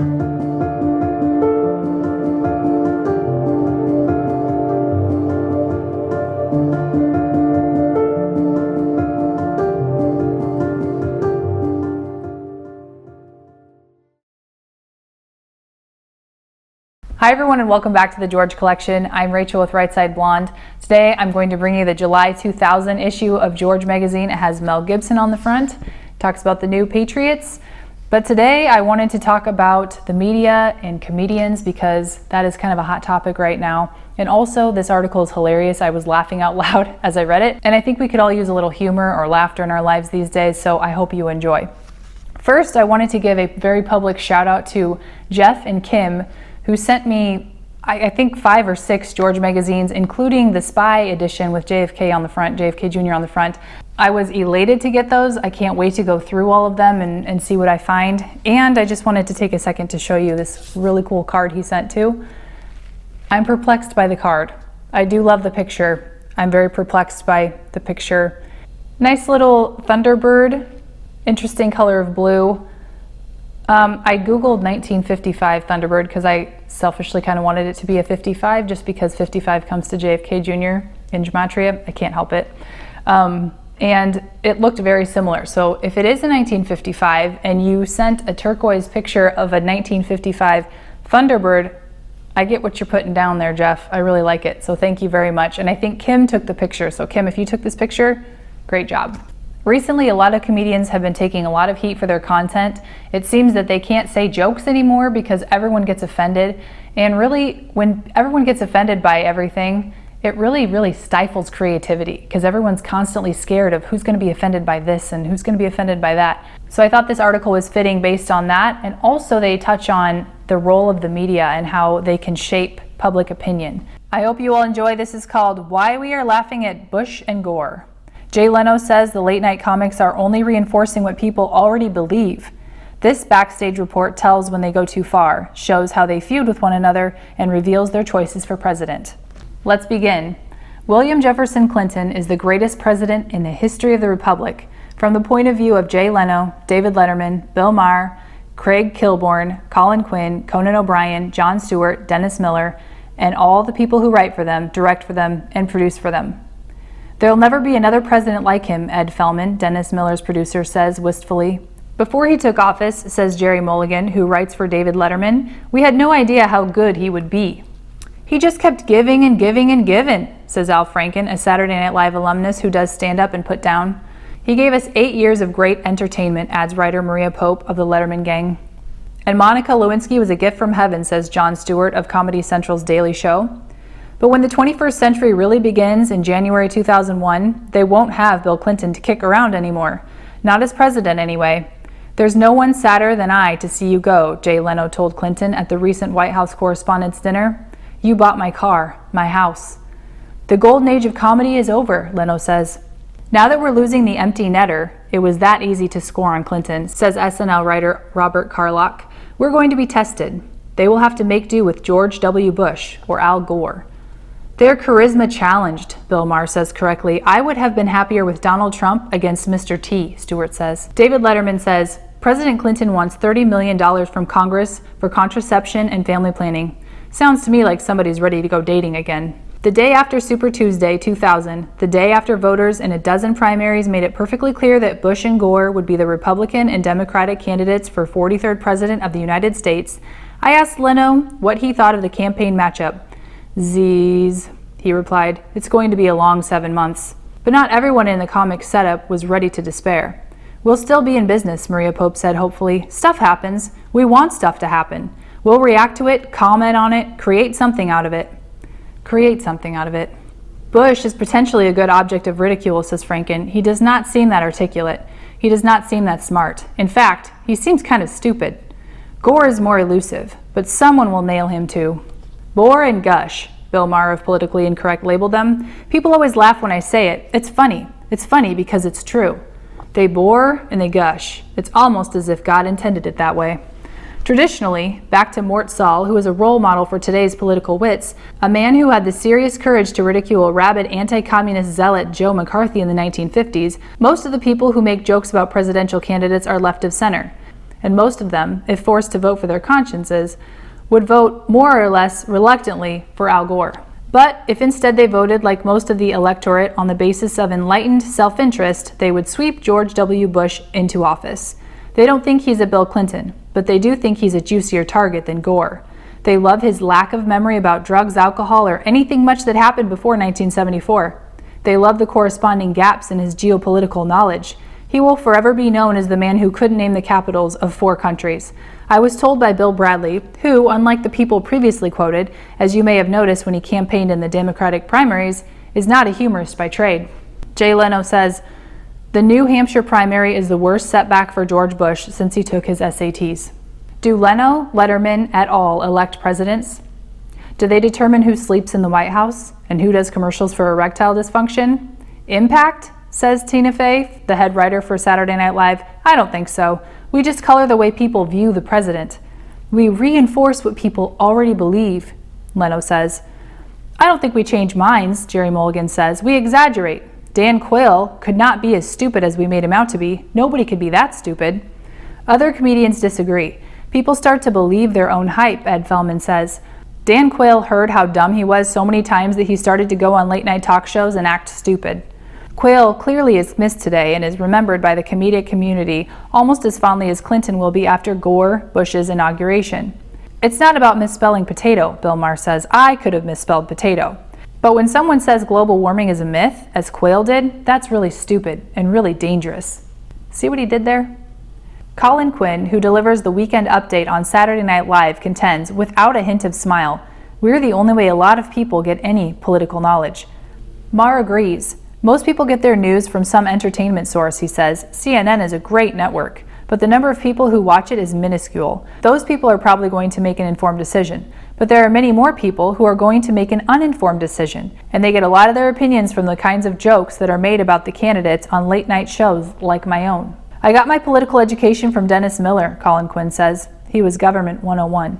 Hi everyone and welcome back to the George Collection. I'm Rachel with Right Side Blonde. Today I'm going to bring you the July 2000 issue of George magazine. It has Mel Gibson on the front. It talks about the new Patriots. But today I wanted to talk about the media and comedians because that is kind of a hot topic right now. And also this article is hilarious. I was laughing out loud as I read it. And I think we could all use a little humor or laughter in our lives these days, so I hope you enjoy. First, I wanted to give a very public shout out to Jeff and Kim, who sent me, I think 5 or 6 George magazines, including the Spy edition with JFK on the front, JFK Jr. on the front. I was elated to get those. I can't wait to go through all of them and see what I find. And I just wanted to take a second to show you this really cool card he sent too. I'm perplexed by the card. I do love the picture. I'm very perplexed by the picture. Nice little Thunderbird, interesting color of blue. I googled 1955 Thunderbird because I selfishly kind of wanted it to be a 55 just because 55 comes to JFK Jr. in gematria. I can't help it. And it looked very similar. So if it is a 1955 and you sent a turquoise picture of a 1955 Thunderbird, I get what you're putting down there, Jeff. I really like it. So thank you very much. And I think Kim took the picture. So Kim, if you took this picture, great job. Recently, a lot of comedians have been taking a lot of heat for their content. It seems that they can't say jokes anymore because everyone gets offended. And really, when everyone gets offended by everything, it really stifles creativity because everyone's constantly scared of who's going to be offended by this and who's going to be offended by that. So I thought this article was fitting based on that. And also they touch on the role of the media and how they can shape public opinion. I hope you all enjoy. This is called Why We Are Laughing at Bush and Gore. Jay Leno says the late night comics are only reinforcing what people already believe. This backstage report tells when they go too far, shows how they feud with one another, and reveals their choices for president. Let's begin. William Jefferson Clinton is the greatest president in the history of the Republic, from the point of view of Jay Leno, David Letterman, Bill Maher, Craig Kilborn, Colin Quinn, Conan O'Brien, Jon Stewart, Dennis Miller, and all the people who write for them, direct for them, and produce for them. There'll never be another president like him, Ed Fellman, Dennis Miller's producer, says wistfully. Before he took office, says Jerry Mulligan, who writes for David Letterman, we had no idea how good he would be. He just kept giving and giving and giving, says Al Franken, a Saturday Night Live alumnus who does stand up and put down. He gave us 8 years of great entertainment, adds writer Maria Pope of the Letterman gang. And Monica Lewinsky was a gift from heaven, says Jon Stewart of Comedy Central's Daily Show. But when the 21st century really begins in January 2001, they won't have Bill Clinton to kick around anymore. Not as president, anyway. There's no one sadder than I to see you go, Jay Leno told Clinton at the recent White House Correspondents' Dinner. You bought my car, my house. The golden age of comedy is over, Leno says. Now that we're losing the empty netter, it was that easy to score on Clinton, says SNL writer Robert Carlock. We're going to be tested. They will have to make do with George W. Bush or Al Gore. They're charisma challenged, Bill Maher says correctly. I would have been happier with Donald Trump against Mr. T, Stewart says. David Letterman says, President Clinton wants $30 million from Congress for contraception and family planning. Sounds to me like somebody's ready to go dating again. The day after Super Tuesday 2000, the day after voters in a dozen primaries made it perfectly clear that Bush and Gore would be the Republican and Democratic candidates for 43rd President of the United States, I asked Leno what he thought of the campaign matchup. Z's, he replied. It's going to be a long 7 months. But not everyone in the comic setup was ready to despair. We'll still be in business, Maria Pope said hopefully. Stuff happens. We want stuff to happen. We'll react to it, comment on it, create something out of it. Create something out of it. Bush is potentially a good object of ridicule, says Franken. He does not seem that articulate. He does not seem that smart. In fact, he seems kind of stupid. Gore is more elusive, but someone will nail him too. Bore and Gush, Bill Maher of Politically Incorrect labeled them. People always laugh when I say it. It's funny. It's funny because it's true. They bore and they gush. It's almost as if God intended it that way. Traditionally, back to Mort Saul, who is a role model for today's political wits, a man who had the serious courage to ridicule rabid anti-communist zealot Joe McCarthy in the 1950s, most of the people who make jokes about presidential candidates are left of center. and most of them, if forced to vote for their consciences, would vote more or less reluctantly for Al Gore. But if instead they voted like most of the electorate on the basis of enlightened self-interest, they would sweep George W. Bush into office. They don't think he's a Bill Clinton, but they do think he's a juicier target than Gore. They love his lack of memory about drugs, alcohol, or anything much that happened before 1974. They love the corresponding gaps in his geopolitical knowledge. He will forever be known as the man who couldn't name the capitals of 4 countries. I was told by Bill Bradley, who, unlike the people previously quoted, as you may have noticed when he campaigned in the Democratic primaries, is not a humorist by trade. Jay Leno says, "The New Hampshire primary is the worst setback for George Bush since he took his SATs." Do Leno, Letterman, et al. Elect presidents? Do they determine who sleeps in the White House and who does commercials for erectile dysfunction? Impact? Says Tina Fey, the head writer for Saturday Night Live. I don't think so. We just color the way people view the president. We reinforce what people already believe, Leno says. I don't think we change minds, Jerry Mulligan says. We exaggerate. Dan Quayle could not be as stupid as we made him out to be. Nobody could be that stupid. Other comedians disagree. People start to believe their own hype, Ed Feldman says. Dan Quayle heard how dumb he was so many times that he started to go on late-night talk shows and act stupid. Quayle clearly is missed today and is remembered by the comedic community almost as fondly as Clinton will be after Gore Bush's inauguration. It's not about misspelling potato, Bill Maher says. I could have misspelled potato. But when someone says global warming is a myth, as Quayle did, that's really stupid and really dangerous. See what he did there? Colin Quinn, who delivers the weekend update on Saturday Night Live, contends, without a hint of smile, we're the only way a lot of people get any political knowledge. Maher agrees. Most people get their news from some entertainment source, he says. CNN is a great network, but the number of people who watch it is minuscule. Those people are probably going to make an informed decision, but there are many more people who are going to make an uninformed decision, and they get a lot of their opinions from the kinds of jokes that are made about the candidates on late-night shows like my own. I got my political education from Dennis Miller, Colin Quinn says. He was Government 101.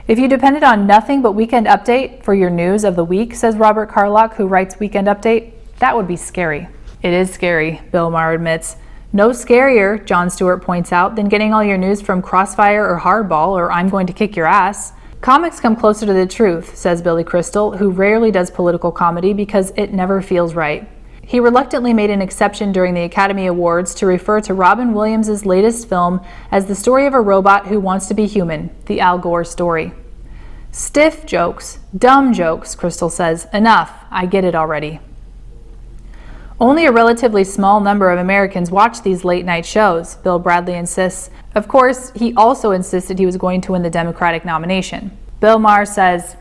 If you depended on nothing but Weekend Update for your news of the week, says Robert Carlock, who writes Weekend Update, that would be scary. It is scary, Bill Maher admits. No scarier, Jon Stewart points out, than getting all your news from Crossfire or Hardball or I'm Going to Kick Your Ass. Comics come closer to the truth, says Billy Crystal, who rarely does political comedy because it never feels right. He reluctantly made an exception during the Academy Awards to refer to Robin Williams' latest film as the story of a robot who wants to be human, the Al Gore story. Stiff jokes, dumb jokes, Crystal says. Enough, I get it already. Only a relatively small number of Americans watch these late-night shows, Bill Bradley insists. Of course, he also insisted he was going to win the Democratic nomination. Bill Maher says,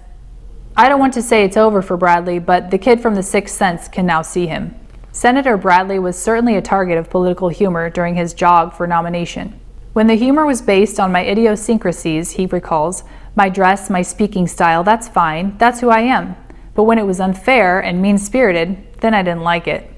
I don't want to say it's over for Bradley, but the kid from The Sixth Sense can now see him. Senator Bradley was certainly a target of political humor during his jog for nomination. When the humor was based on my idiosyncrasies, he recalls, my dress, my speaking style, that's fine, that's who I am. But when it was unfair and mean-spirited, then I didn't like it.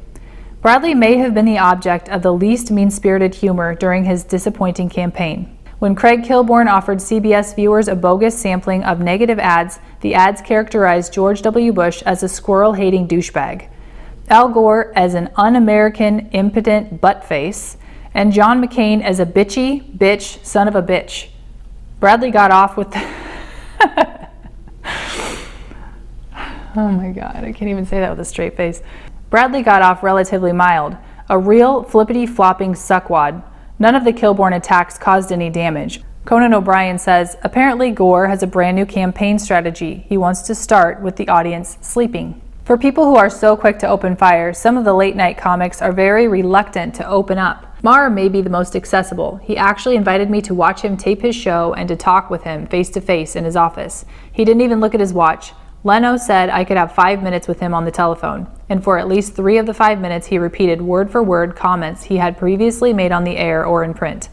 Bradley may have been the object of the least mean-spirited humor during his disappointing campaign. When Craig Kilborn offered CBS viewers a bogus sampling of negative ads, the ads characterized George W. Bush as a squirrel-hating douchebag, Al Gore as an un-American, impotent buttface, and John McCain as a bitchy, bitch, son of a bitch. Bradley got off with Oh my God, I can't even say that with a straight face. Bradley got off relatively mild, a real flippity-flopping suckwad. None of the Kilborn attacks caused any damage. Conan O'Brien says, apparently Gore has a brand new campaign strategy. He wants to start with the audience sleeping. For people who are so quick to open fire, some of the late-night comics are very reluctant to open up. Maher may be the most accessible. He actually invited me to watch him tape his show and to talk with him face-to-face in his office. He didn't even look at his watch. Leno said I could have 5 minutes with him on the telephone, and for at least 3 of the 5 minutes he repeated word-for-word comments he had previously made on the air or in print.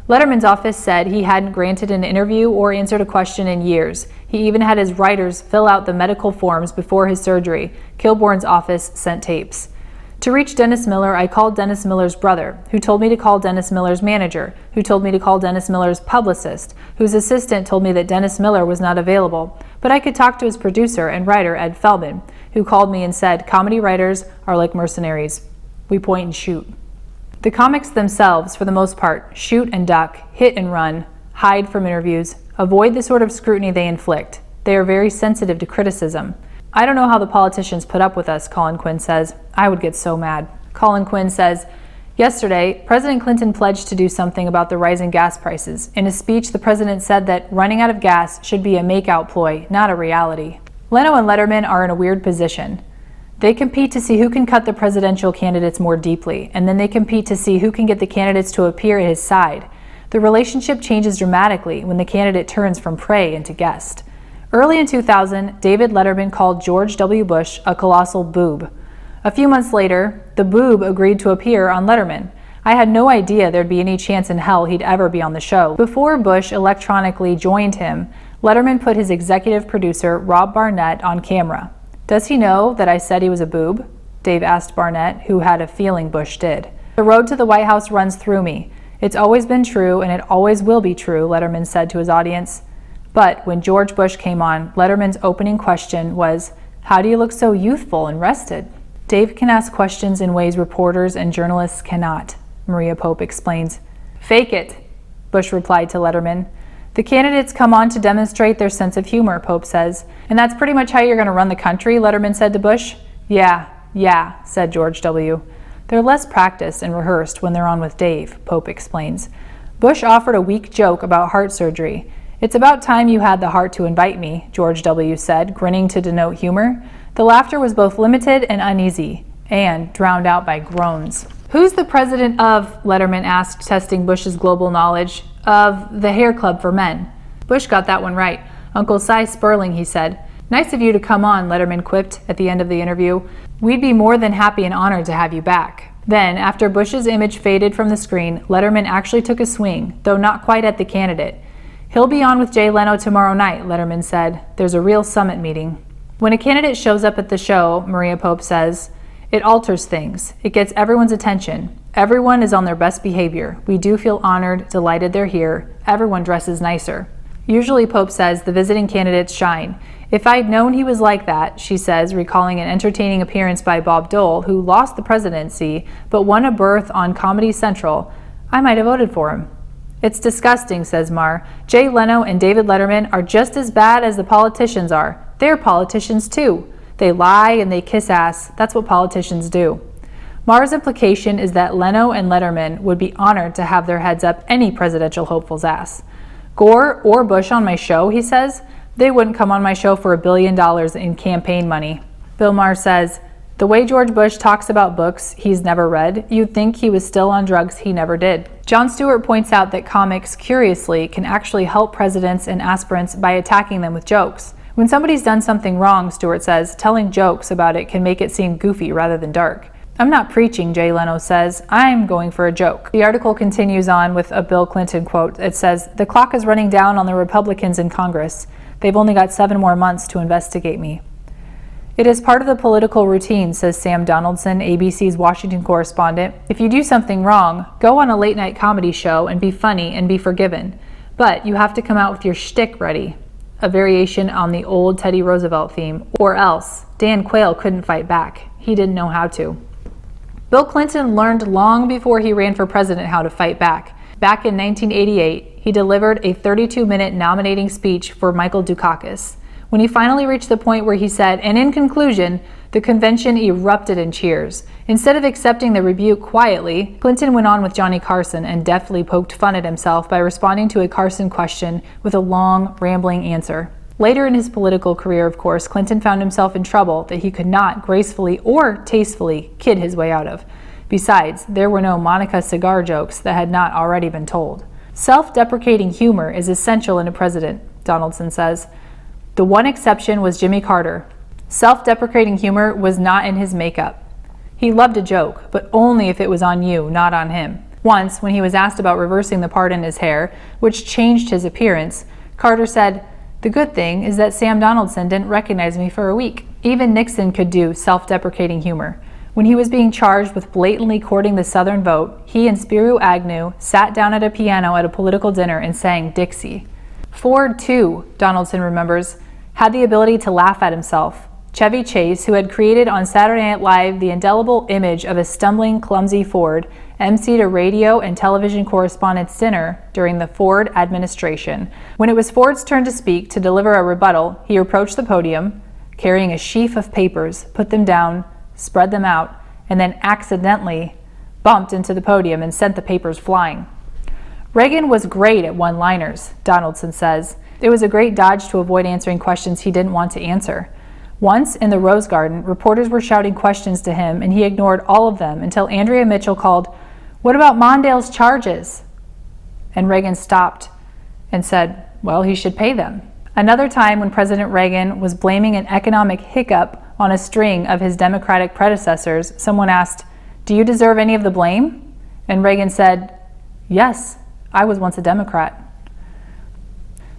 Letterman's office said he hadn't granted an interview or answered a question in years. He even had his writers fill out the medical forms before his surgery. Kilborn's office sent tapes. To reach Dennis Miller, I called Dennis Miller's brother, who told me to call Dennis Miller's manager, who told me to call Dennis Miller's publicist, whose assistant told me that Dennis Miller was not available, but I could talk to his producer and writer, Ed Feldman, who called me and said, comedy writers are like mercenaries. We point and shoot. The comics themselves, for the most part, shoot and duck, hit and run, hide from interviews, avoid the sort of scrutiny they inflict. They are very sensitive to criticism. I don't know how the politicians put up with us, Colin Quinn says. I would get so mad. Colin Quinn says, yesterday, President Clinton pledged to do something about the rising gas prices. In a speech, the president said that running out of gas should be a make-out ploy, not a reality. Leno and Letterman are in a weird position. They compete to see who can cut the presidential candidates more deeply, and then they compete to see who can get the candidates to appear at his side. The relationship changes dramatically when the candidate turns from prey into guest. Early in 2000, David Letterman called George W. Bush a colossal boob. A few months later, the boob agreed to appear on Letterman. I had no idea there'd be any chance in hell he'd ever be on the show. Before Bush electronically joined him, Letterman put his executive producer, Rob Barnett, on camera. Does he know that I said he was a boob? Dave asked Barnett, who had a feeling Bush did. The road to the White House runs through me. It's always been true, and it always will be true, Letterman said to his audience. But when George Bush came on, Letterman's opening question was, how do you look so youthful and rested? Dave can ask questions in ways reporters and journalists cannot, Maria Pope explains. Fake it, Bush replied to Letterman. The candidates come on to demonstrate their sense of humor, Pope says. And that's pretty much how you're going to run the country, Letterman said to Bush. Yeah, said George W. They're less practiced and rehearsed when they're on with Dave, Pope explains. Bush offered a weak joke about heart surgery. It's about time you had the heart to invite me, George W. said, grinning to denote humor. The laughter was both limited and uneasy, and drowned out by groans. Who's the president of, Letterman asked, testing Bush's global knowledge, of the Hair Club for Men? Bush got that one right. Uncle Cy Sperling, he said. Nice of you to come on, Letterman quipped at the end of the interview. We'd be more than happy and honored to have you back. Then, after Bush's image faded from the screen, Letterman actually took a swing, though not quite at the candidate. He'll be on with Jay Leno tomorrow night, Letterman said. There's a real summit meeting. When a candidate shows up at the show, Maria Pope says, it alters things. It gets everyone's attention. Everyone is on their best behavior. We do feel honored, delighted they're here. Everyone dresses nicer. Usually, Pope says, the visiting candidates shine. If I'd known he was like that, she says, recalling an entertaining appearance by Bob Dole, who lost the presidency but won a berth on Comedy Central, I might have voted for him. It's disgusting, says Marr. Jay Leno and David Letterman are just as bad as the politicians are. They're politicians too. They lie and they kiss ass. That's what politicians do. Marr's implication is that Leno and Letterman would be honored to have their heads up any presidential hopeful's ass. Gore or Bush on my show, he says. They wouldn't come on my show for $1 billion in campaign money. Bill Maher says, the way George Bush talks about books he's never read, you'd think he was still on drugs he never did. Jon Stewart points out that comics, curiously, can actually help presidents and aspirants by attacking them with jokes. When somebody's done something wrong, Stewart says, telling jokes about it can make it seem goofy rather than dark. I'm not preaching, Jay Leno says. I'm going for a joke. The article continues on with a Bill Clinton quote. It says, the clock is running down on the Republicans in Congress. They've only got 7 more months to investigate me. It is part of the political routine, says Sam Donaldson, ABC's Washington correspondent. If you do something wrong, go on a late-night comedy show and be funny and be forgiven. But you have to come out with your shtick ready, a variation on the old Teddy Roosevelt theme, or else Dan Quayle couldn't fight back. He didn't know how to. Bill Clinton learned long before he ran for president how to fight back. Back in 1988, he delivered a 32-minute nominating speech for Michael Dukakis. When he finally reached the point where he said, and in conclusion, the convention erupted in cheers. Instead of accepting the rebuke quietly, Clinton went on with Johnny Carson and deftly poked fun at himself by responding to a Carson question with a long, rambling answer. Later in his political career, of course, Clinton found himself in trouble that he could not gracefully or tastefully kid his way out of. Besides, there were no Monica cigar jokes that had not already been told. Self-deprecating humor is essential in a president, Donaldson says. The one exception was Jimmy Carter. Self-deprecating humor was not in his makeup. He loved a joke, but only if it was on you, not on him. Once, when he was asked about reversing the part in his hair, which changed his appearance, Carter said, the good thing is that Sam Donaldson didn't recognize me for a week. Even Nixon could do self-deprecating humor. When he was being charged with blatantly courting the Southern vote, he and Spiro Agnew sat down at a piano at a political dinner and sang Dixie. Ford, too, Donaldson remembers, had the ability to laugh at himself. Chevy Chase, who had created on Saturday Night Live the indelible image of a stumbling, clumsy Ford, emceed a radio and television correspondents' dinner during the Ford administration. When it was Ford's turn to speak to deliver a rebuttal, he approached the podium, carrying a sheaf of papers, put them down, spread them out, and then accidentally bumped into the podium and sent the papers flying. Reagan was great at one-liners, Donaldson says. It was a great dodge to avoid answering questions he didn't want to answer. Once, in the Rose Garden, reporters were shouting questions to him, and he ignored all of them until Andrea Mitchell called, "What about Mondale's charges?" And Reagan stopped and said, well, he should pay them. Another time when President Reagan was blaming an economic hiccup on a string of his Democratic predecessors, someone asked, "Do you deserve any of the blame?" And Reagan said, "Yes, I was once a Democrat."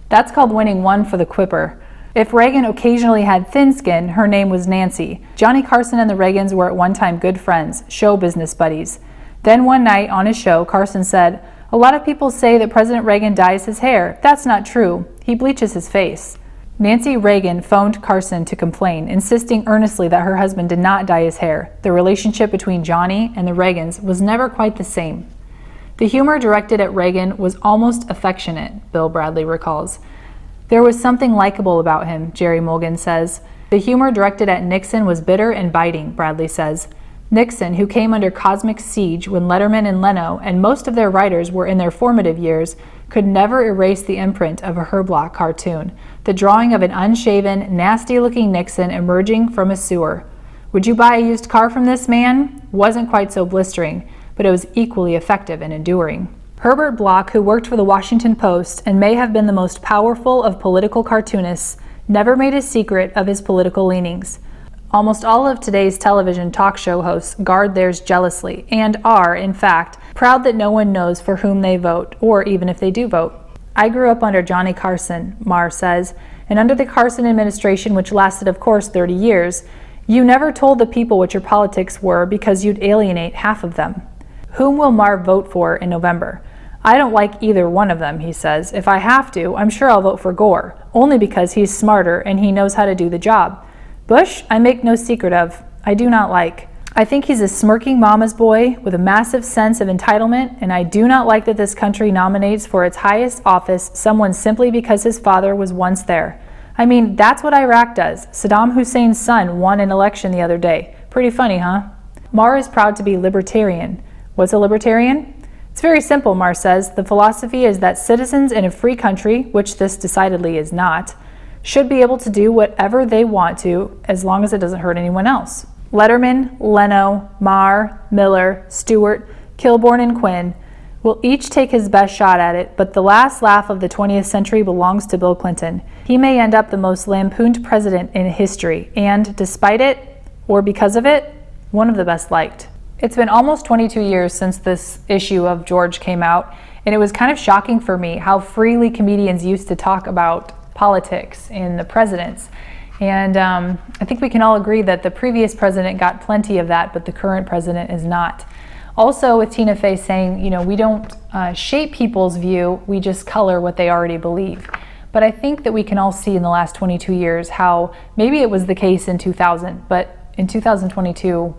That's called winning one for the Quipper. If Reagan occasionally had thin skin, her name was Nancy. Johnny Carson and the Reagans were at one time good friends, show business buddies. Then one night on his show, Carson said, "A lot of people say that President Reagan dyes his hair. That's not true. He bleaches his face." Nancy Reagan phoned Carson to complain, insisting earnestly that her husband did not dye his hair. The relationship between Johnny and the Reagans was never quite the same. The humor directed at Reagan was almost affectionate, Bill Bradley recalls. There was something likable about him, Jerry Mulligan says. The humor directed at Nixon was bitter and biting, Bradley says. Nixon, who came under cosmic siege when Letterman and Leno and most of their writers were in their formative years, could never erase the imprint of a Herblock cartoon, the drawing of an unshaven, nasty-looking Nixon emerging from a sewer. Would you buy a used car from this man? Wasn't quite so blistering, but it was equally effective and enduring. Herbert Bloch, who worked for the Washington Post and may have been the most powerful of political cartoonists, never made a secret of his political leanings. Almost all of today's television talk show hosts guard theirs jealously and are, in fact, proud that no one knows for whom they vote, or even if they do vote. I grew up under Johnny Carson, Marr says, and under the Carson administration, which lasted, of course, 30 years, you never told the people what your politics were because you'd alienate half of them. Whom will Marr vote for in November? I don't like either one of them, he says. If I have to, I'm sure I'll vote for Gore, only because he's smarter and he knows how to do the job. Bush, I make no secret of. I do not like. I think he's a smirking mama's boy with a massive sense of entitlement, and I do not like that this country nominates for its highest office someone simply because his father was once there. I mean, that's what Iraq does. Saddam Hussein's son won an election the other day. Pretty funny, huh? Marr is proud to be libertarian. What's a libertarian? It's very simple, Marr says. The philosophy is that citizens in a free country, which this decidedly is not, should be able to do whatever they want to as long as it doesn't hurt anyone else. Letterman, Leno, Marr, Miller, Stewart, Kilborn, and Quinn will each take his best shot at it, but the last laugh of the 20th century belongs to Bill Clinton. He may end up the most lampooned president in history, and despite it, or because of it, one of the best liked. It's been almost 22 years since this issue of George came out, and it was kind of shocking for me how freely comedians used to talk about politics and the presidents. And I think we can all agree that the previous president got plenty of that, but the current president is not. Also with Tina Fey saying, you know, we don't shape people's view, we just color what they already believe. But I think that we can all see in the last 22 years how maybe it was the case in 2000, but in 2022,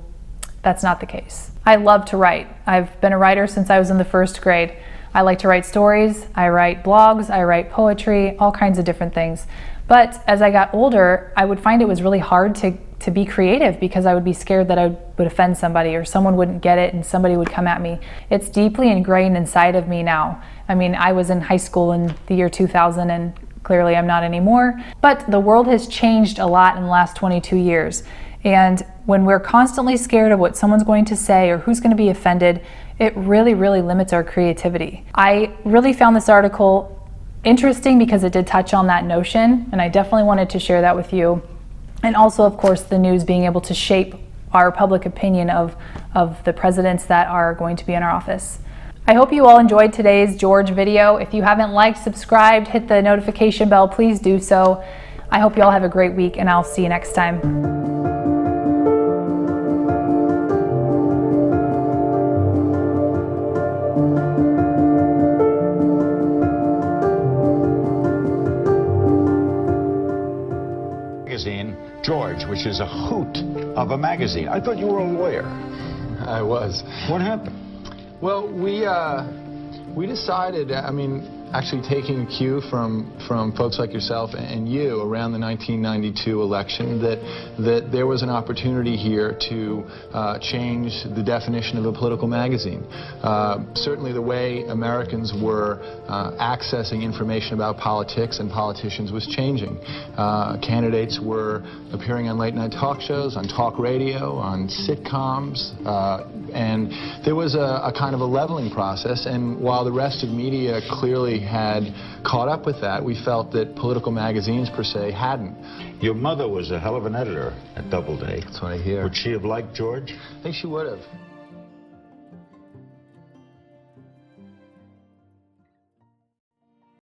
that's not the case. I love to write. I've been a writer since I was in the first grade. I like to write stories, I write blogs, I write poetry, all kinds of different things. But as I got older, I would find it was really hard to be creative because I would be scared that I would offend somebody or someone wouldn't get it and somebody would come at me. It's deeply ingrained inside of me now. I mean, I was in high school in the year 2000 and clearly I'm not anymore. But the world has changed a lot in the last 22 years. And when we're constantly scared of what someone's going to say or who's going to be offended, it really, really limits our creativity. I really found this article interesting because it did touch on that notion, and I definitely wanted to share that with you. And also, of course, the news being able to shape our public opinion of the presidents that are going to be in our office. I hope you all enjoyed today's George video. If you haven't liked, subscribed, hit the notification bell, please do so. I hope you all have a great week, and I'll see you next time. George, which is a hoot of a magazine. I thought you were a lawyer. I was. What happened? Well, we decided, I mean, actually taking a cue from folks like yourself and you around the 1992 election, that there was an opportunity here to change the definition of a political magazine. Certainly the way Americans were accessing information about politics and politicians was changing. Candidates were appearing on late-night talk shows, on talk radio, on sitcoms, and there was a kind of a leveling process, and while the rest of media clearly had caught up with that, we felt that political magazines per se hadn't. Your mother was a hell of an editor at Doubleday. That's what I hear. Would she have liked George? I think she would have.